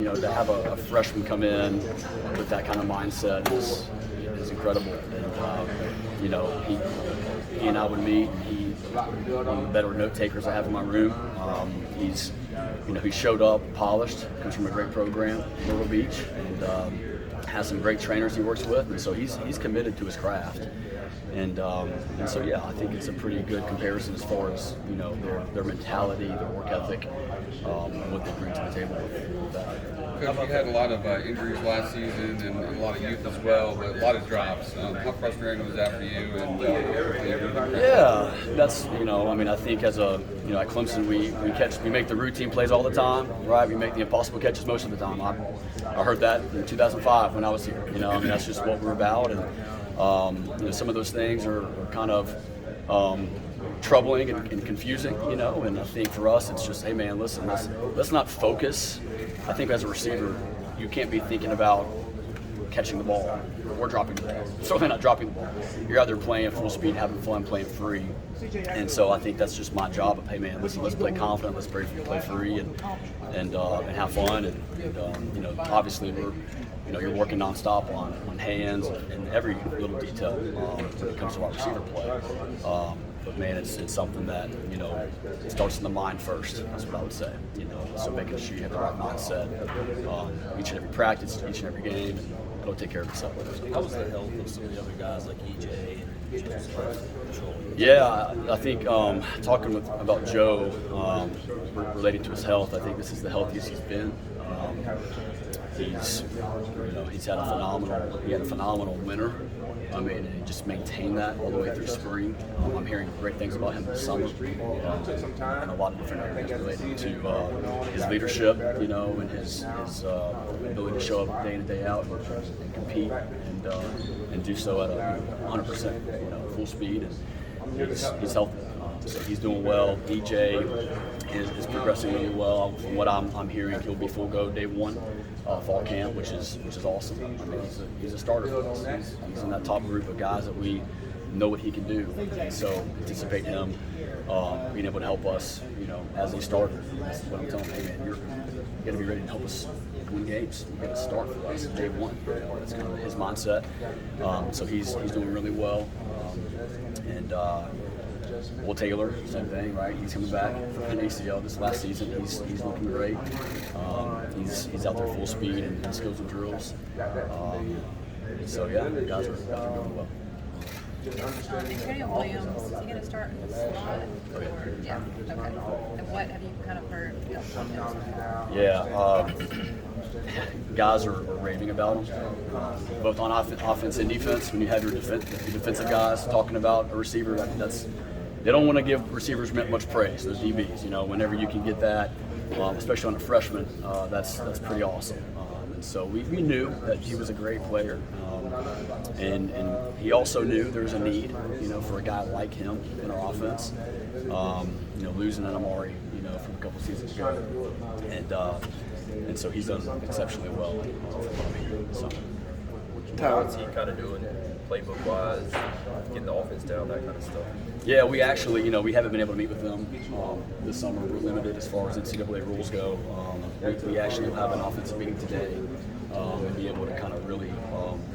To have a freshman come in with that kind of mindset is incredible. And he and I would meet. He's one of the better note takers I have in my room. He showed up polished, comes from a great program, Myrtle Beach, and has some great trainers he works with, and so he's committed to his craft. And so I think it's a pretty good comparison as far as their mentality, their work ethic, and what they bring to the table with that. Coach, you had a lot of injuries last season and a lot of youth as well, but a lot of drops. How frustrating was that for you? That's I think as at Clemson we make the routine plays all the time, right? We make the impossible catches most of the time. I heard that in 2005 when I was here. That's just what we're about, and some of those things are kind of troubling and confusing, and I think for us it's just, hey man, listen, let's not focus. I think as a receiver, you can't be thinking about catching the ball or dropping the ball. Certainly not dropping the ball. You're either playing full speed, having fun, playing free. And so I think that's just my job of, hey man, listen, let's play confident, let's play free and have fun. And obviously you're working nonstop on hands and every little detail when it comes to wide receiver play. But man, it's something that it starts in the mind first. That's what I would say. So making sure you have the right mindset each and every practice, each and every game, and it'll take care of itself. How was the health of some of the other guys like EJ and Joseph? Yeah, I think talking about Joe related to his health, I think this is the healthiest he's been. He's had a phenomenal winter. And he just maintained that all the way through spring. I'm hearing great things about him this summer, and a lot of different areas related to his leadership, and his ability to show up day in and day out and compete and do so at 100%, full speed. And he's healthy. So he's doing well. EJ is progressing really well. From what I'm hearing, he'll be full go day one fall camp, which is awesome. He's a starter for us. He's in that top group of guys that we know what he can do. And so anticipate him being able to help us, as a starter. That's what I'm telling him. Hey man, you're going to be ready to help us win games. You got to start for us day one. That's kind of his mindset. So he's doing really well. Will Taylor, same thing, right? He's coming back from an ACL this last season. He's looking great. He's out there full speed and skills and drills. The guys are doing well. Antonio Williams, is he going to start in the slot? Yeah, okay. And what have you kind of heard from him? Guys are raving about him, both on offense and defense. When you have your defensive guys talking about a receiver, they don't want to give receivers much praise, those DBs. Whenever you can get that, especially on a freshman, that's pretty awesome. And so we knew that he was a great player, and he also knew there's a need, for a guy like him in our offense. Losing an Amari, from a couple seasons ago, and so he's done exceptionally well. What's he kind of doing playbook-wise, getting the offense down, that kind of stuff? Yeah, we actually, we haven't been able to meet with them this summer. We're limited as far as NCAA rules go. We actually will have an offensive meeting today and be able to kind of really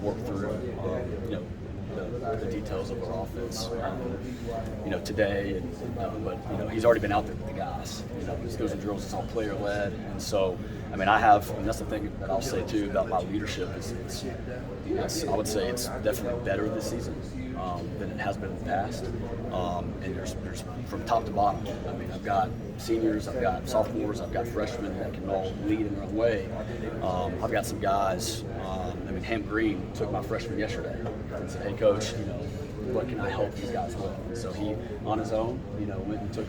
work through, the details of our offense, today. But he's already been out there with the guys. His skills and drills is all player-led, and so. And that's the thing that I'll say too about my leadership is I would say it's definitely better this season than it has been in the past. And there's from top to bottom. I've got seniors, I've got sophomores, I've got freshmen that can all lead in their own way. I've got some guys. Ham Green took my freshman yesterday and said, "Hey coach, what can I help these guys with?" And so he, on his own, went and took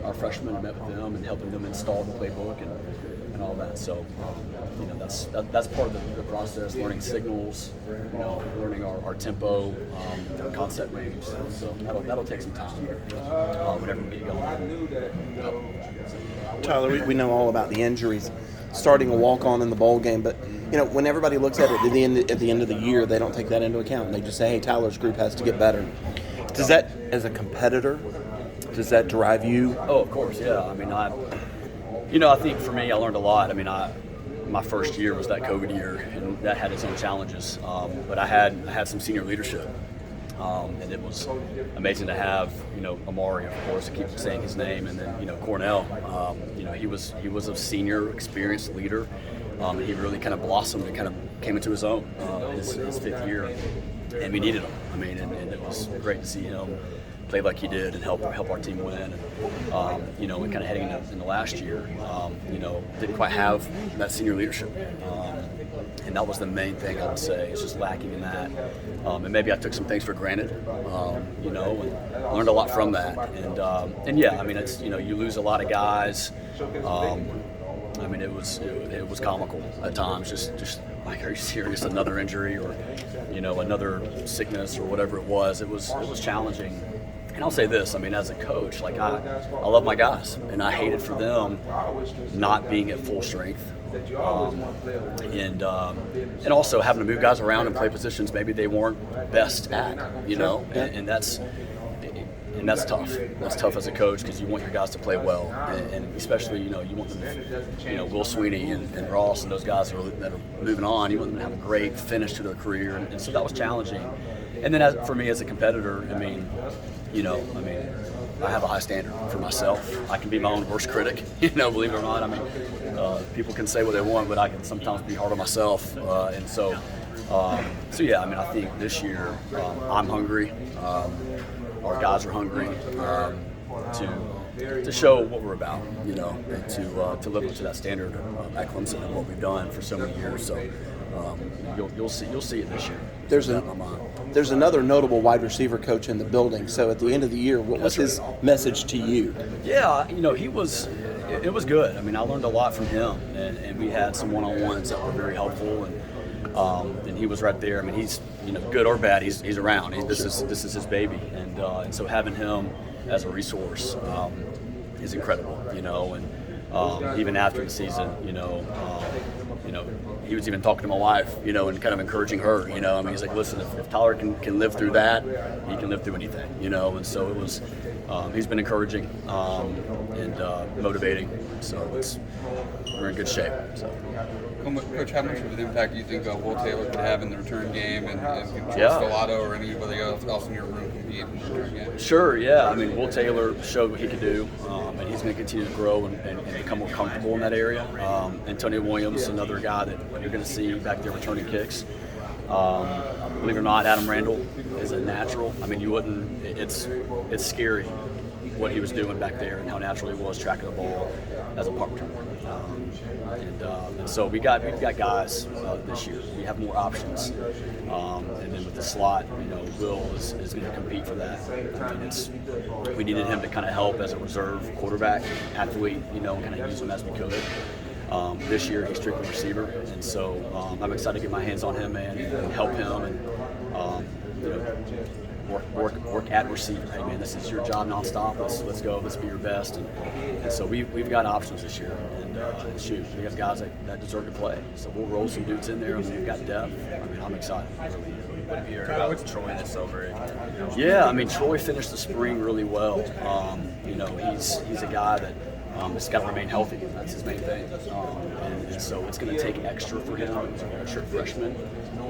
our freshmen and met with them and helping them install the playbook and all that. So, that's part of the process, learning signals, learning our tempo, concept range. So that'll take some time whenever we get going. Tyler, we know all about the injuries, starting a walk-on in the bowl game, but when everybody looks at it at the end of the year, they don't take that into account. They just say, "Hey, Tyler's group has to get better." Does that, as a competitor, does that drive you? Oh, of course, yeah. I think for me, I learned a lot. my first year was that COVID year, and that had its own challenges. But I had some senior leadership, and it was amazing to have Amari, of course, I keep saying his name, and then Cornell. He was a senior, experienced leader. He really kind of blossomed and kind of came into his own his fifth year, and we needed him. I mean, and it was great to see him play like he did and help our team win. And and kind of heading into last year, didn't quite have that senior leadership, and that was the main thing I would say. It's just lacking in that, and maybe I took some things for granted, and learned a lot from that. And yeah, I mean, it's you lose a lot of guys. I mean, it was comical at times. Just like, are you serious? Another injury or another sickness or whatever it was. It was challenging. And I'll say this, I mean, as a coach, like I love my guys, and I hated for them not being at full strength, and also having to move guys around and play positions maybe they weren't best at, and that's tough. That's tough as a coach because you want your guys to play well, and especially you want them, Will Sweeney and Ross and those guys that are moving on. You want them to have a great finish to their career, and so that was challenging. And then for me as a competitor, I mean, I have a high standard for myself. I can be my own worst critic, believe it or not. I mean, people can say what they want, but I can sometimes be hard on myself. And so yeah, I mean, I think this year I'm hungry. Our guys are hungry to show what we're about, and to live up to that standard at Clemson and what we've done for so many years. So you'll see it this year. There's another notable wide receiver coach in the building. So at the end of the year, what was his message to you? Yeah, it was good. I mean, I learned a lot from him, and we had some one-on-ones that were very helpful, and he was right there. I mean, he's good or bad, he's around. This is his baby, and so having him as a resource is incredible. And even after the season, he was even talking to my wife, and kind of encouraging her. I mean, he's like, listen, if Tyler can live through that, he can live through anything. And so it was. He's been encouraging and motivating. So we're in good shape. So. Coach, how much of an impact do you think Will Taylor could have in the return game, and can Stellato or anybody else in your room compete in the return game? Sure, yeah. I mean, Will Taylor showed what he could do, and he's going to continue to grow and become more comfortable in that area. Antonio Williams, another guy that you're going to see back there returning kicks. Believe it or not, Adam Randall is a natural. I mean, you wouldn't. It's scary what he was doing back there and how natural he was tracking the ball as a punt returner. And so we got guys this year. We have more options, and then with the slot, Will is going to compete for that. I mean, we needed him to kind of help as a reserve quarterback athlete, and kind of use him as we could. This year he's strictly receiver, and so I'm excited to get my hands on him, man, and help him, and work at receiver. Hey, man, this is your job nonstop. Let's go. Let's be your best. And so we've got options this year. And shoot, we have guys that deserve to play. So we'll roll some dudes in there, and we've got depth. I mean, I'm excited. What have you heard about Troy this summer? Yeah, I mean, Troy finished the spring really well. He's a guy that has got to remain healthy. That's his main thing. And so it's going to take extra for him. He's a redshirt freshman,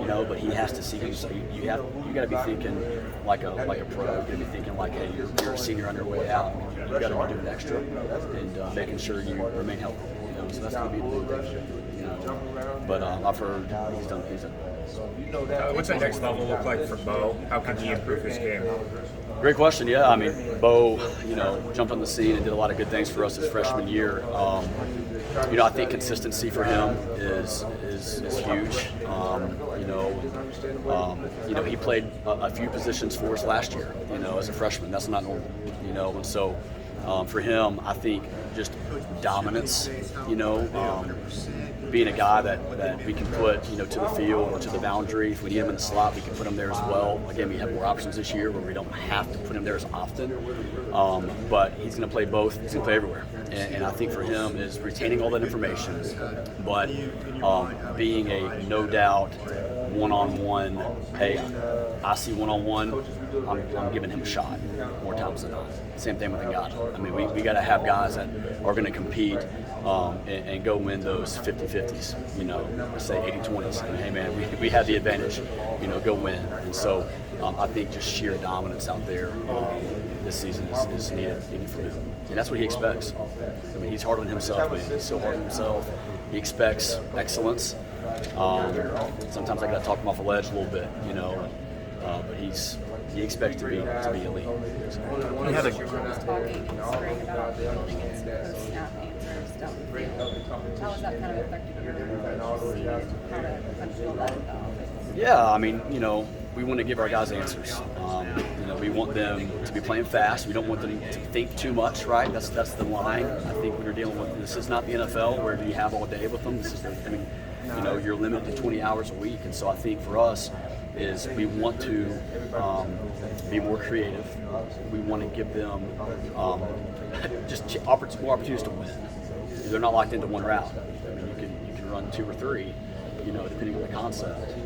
but he has to see him. So you got to be thinking like a pro. You got to be thinking like, hey, you're a senior on your way out. You got to be doing extra and making sure you remain healthy. So that's going to be the big thing. But I've heard he's done. What's the next level look like for Bo? How can he improve his game? Great question. Yeah, I mean, Bo, jumped on the scene and did a lot of good things for us his freshman year. I think consistency for him is huge. He played a few positions for us last year. As a freshman, that's not normal. And so for him, I think just dominance. Being a guy that we can put, to the field or to the boundary. If we need him in the slot, we can put him there as well. Again, we have more options this year where we don't have to put him there as often. But he's going to play both. He's going to play everywhere. And I think for him is retaining all that information, but being a no doubt one-on-one, hey, I see one-on-one, I'm giving him a shot more times than not. Same thing with Ngata. I mean, we got to have guys that are going to compete and go win those 50-50s, you know, or say 80-20s. And, hey, man, we have the advantage, you know, go win. And so I think just sheer dominance out there this season is needed for him. And that's what he expects. I mean, he's hard on himself, man. He's so hard on himself. He expects excellence. Sometimes I got to talk him off a ledge a little bit, you know, but he expects to be elite. He had a talking in the spring about building in some post-snap answers down the field. How has that kind of affected your approach to see how to build that in the offense? Yeah, I mean, you know, we want to give our guys answers. You know, we want them to be playing fast. We don't want them to think too much, right? That's the line. I think when you're dealing with this is not the NFL where you have all day with them. This is I mean, you know, you're limited to 20 hours a week, and so I think for us is we want to be more creative. We want to give them just more opportunities to win. They're not locked into one route. I mean, you can run 2 or 3. You know, depending on the concept,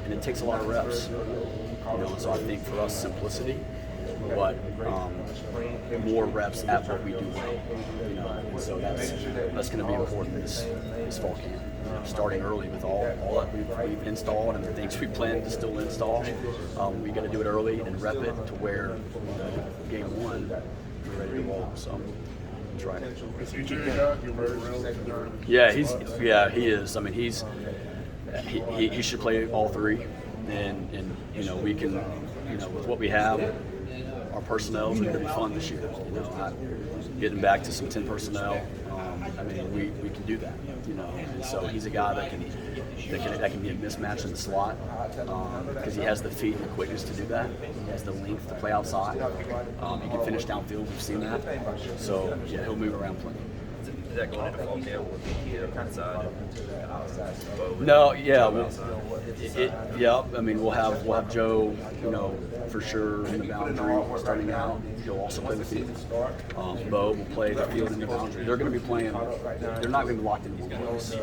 and it takes a lot of reps. You know, so I think for us, simplicity, but more reps at what we do well. You know, and so that's going to be important this fall camp. You know, starting early with all that we've installed and the things we plan to still install. We got to do it early and rep it to where game 1 we're ready to roll. So. That's right. Yeah, he is. I mean, he should play all 3, and you know, we can, you know, with what we have, our personnel is going to be fun this year. You know, getting back to some 10 personnel. I mean, we can do that. You know, and so he's a guy that can be a mismatch in the slot because he has the feet and the quickness to do that. He has the length to play outside. He can finish downfield. We've seen that. So yeah, he'll move around plenty. Is that going into fall camp with the inside? No, yeah, yeah. I mean, we'll have Joe, you know, for sure in the boundary starting out. He'll also play the field. Bo will play the field in the boundary. They're going to be playing. They're not going to be locked in these games.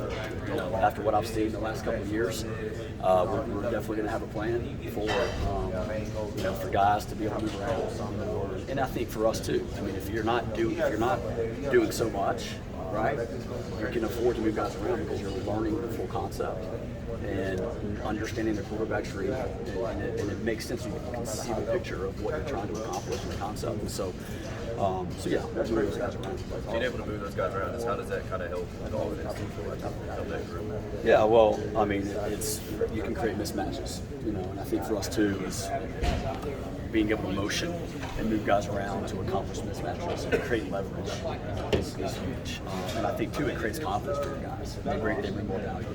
You know, after what I've seen the last couple of years, we're definitely going to have a plan for you know, for guys to be able to move around. And I think for us too. I mean, if you're not doing so much, right, you can afford to move guys around because you're learning the full concept and understanding the quarterback's read, and it makes sense. You can see the picture of what you're trying to accomplish in the concept. And so yeah, we'll move those guys around. Being able to move those guys around, how does that kind of help the offense? Help that group? Yeah, well, I mean, you can create mismatches, you know, and I think for us too is being able to motion and move guys around to accomplish mismatches and create leverage is huge. And I think too, it creates confidence for the guys. They bring more value.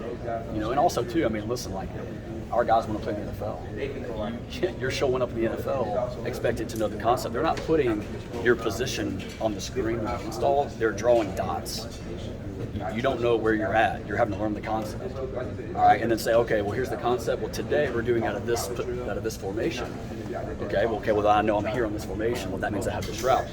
You know, and also too, I mean, listen, like our guys want to play in the NFL. You're showing up in the NFL expected to know the concept. They're not putting your position on the screen when you install. They're drawing dots. You don't know where you're at. You're having to learn the concept. All right, and then say, okay, well, here's the concept. Well, today we're doing out of this formation. Okay, well, I know I'm here on this formation. Well, that means I have this route.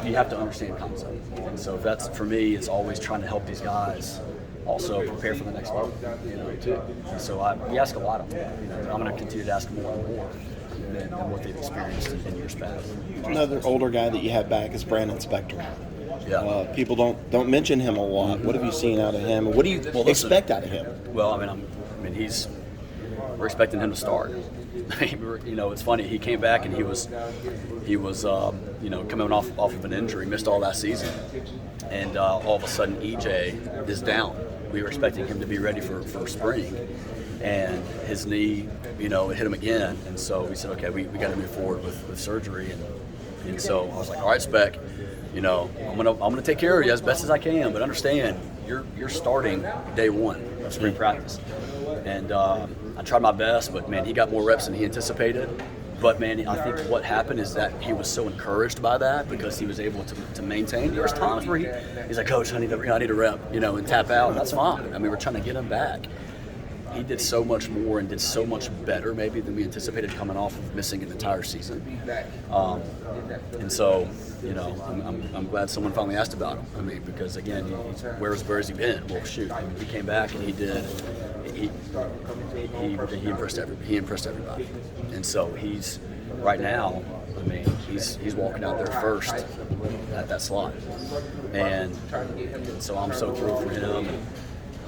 You have to understand concept. And so that's, for me, it's always trying to help these guys also prepare for the next level, you know, too. And so we ask a lot of them. You know, I'm going to continue to ask more and more than what they've experienced in years past. Another older guy that you have back is Brandon Specter. Yeah. People don't mention him a lot. What have you seen out of him? What do you expect out of him? Well, we're expecting him to start. You know, it's funny. He came back and he was you know, coming off of an injury, missed all last season, and all of a sudden EJ is down. We were expecting him to be ready for spring, and his knee, you know, it hit him again, and so we said, okay, we got to move forward with surgery, and so I was like, all right, Spec, you know, I'm gonna take care of you as best as I can, but understand you're starting day 1 of spring practice, and I tried my best, but man, he got more reps than he anticipated. But man, I think what happened is that he was so encouraged by that because he was able to maintain. There was times where he's like, Coach, I need a rep, you know, and tap out, and that's fine. I mean, we're trying to get him back. He did so much more and did so much better maybe than we anticipated coming off of missing an entire season. And so, you know, I'm glad someone finally asked about him. I mean, because again, where's he been? Well, shoot, I mean, he came back and he he impressed everybody, and so he's right now. I mean, he's walking out there first at that slot, and so I'm so thrilled for him,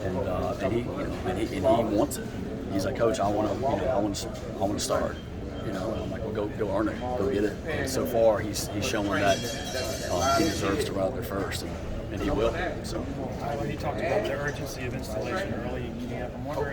and he wants it. He's like, Coach, I want to start. And I'm like, well, go earn it, go get it. And so far, he's showing that he deserves to run out there first, and he will. So. Tyler, you talked about the urgency of installation early in camp. I'm wondering